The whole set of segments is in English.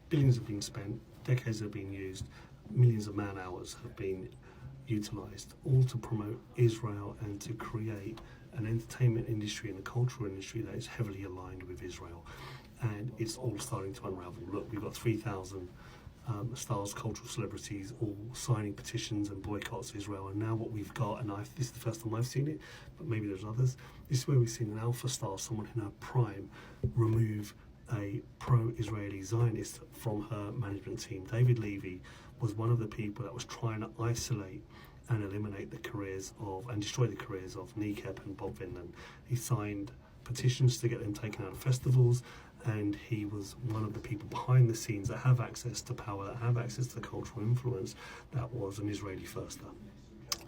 billions have been spent, decades have been used, millions of man hours have been utilised, all to promote Israel and to create an entertainment industry and a cultural industry that is heavily aligned with Israel. And it's all starting to unravel. Look, we've got 3,000 stars, cultural celebrities, all signing petitions and boycotts Israel. And now what we've got, and this is the first time I've seen it, but maybe there's others, this is where we've seen an alpha star, someone in her prime, remove a pro-Israeli Zionist from her management team. David Levy was one of the people that was trying to isolate and eliminate the careers of, and destroy the careers of Nikep and Bob Vinland. He signed petitions to get them taken out of festivals, and he was one of the people behind the scenes that have access to power, that have access to cultural influence, that was an Israeli firster.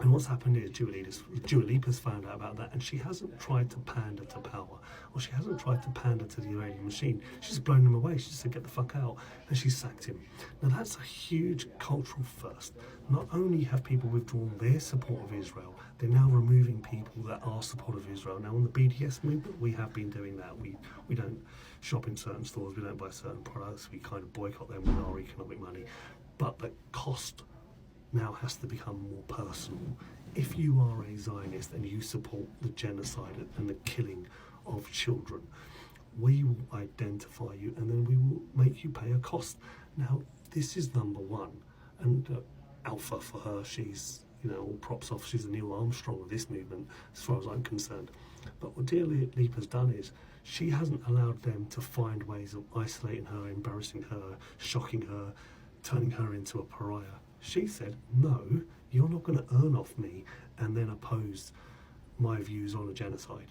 And what's happened is Dua Lipa's found out about that, and she hasn't tried to pander to power, or she hasn't tried to pander to the Iranian machine. She's blown him away. She said, get the fuck out, and she sacked him. Now that's a huge cultural first. Not only have people withdrawn their support of Israel, they're now removing people that are supportive of Israel. Now on the BDS movement, we have been doing that. We don't shop in certain stores, we don't buy certain products, we kind of boycott them with our economic money. But the cost now has to become more personal. If you are a Zionist and you support the genocide and the killing of children, we will identify you and then we will make you pay a cost. Now, this is number one, and alpha for her. She's, all props off. She's the Neil Armstrong of this movement, as far as I'm concerned. But what dear Lipa's done is she hasn't allowed them to find ways of isolating her, embarrassing her, shocking her, turning her into a pariah. She said, no, you're not going to earn off me and then oppose my views on a genocide.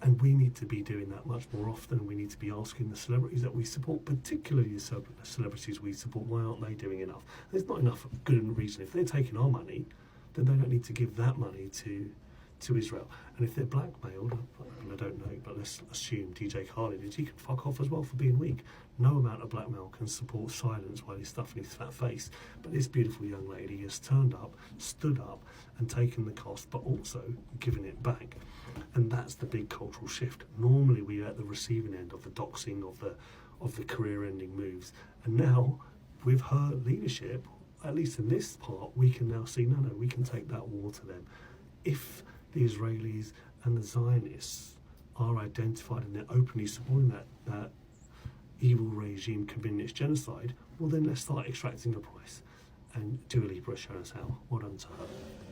And we need to be doing that much more often. We need to be asking the celebrities that we support, particularly the celebrities we support, why aren't they doing enough? There's not enough good reason. If they're taking our money, then they don't need to give that money to Israel. And if they're blackmailed, and I don't know, but let's assume DJ Khaled is, he can fuck off as well for being weak. No amount of blackmail can support silence while he's stuffing his fat face. But this beautiful young lady has turned up, stood up, and taken the cost, but also given it back. And that's the big cultural shift. Normally we're at the receiving end of the doxing, of the career-ending moves. And now, with her leadership, at least in this part, we can now see, no, we can take that war to them. If the Israelis and the Zionists are identified and they're openly supporting that evil regime committing its genocide, well then let's start extracting the price. And Dua Lipa has shown us how. Well done to her.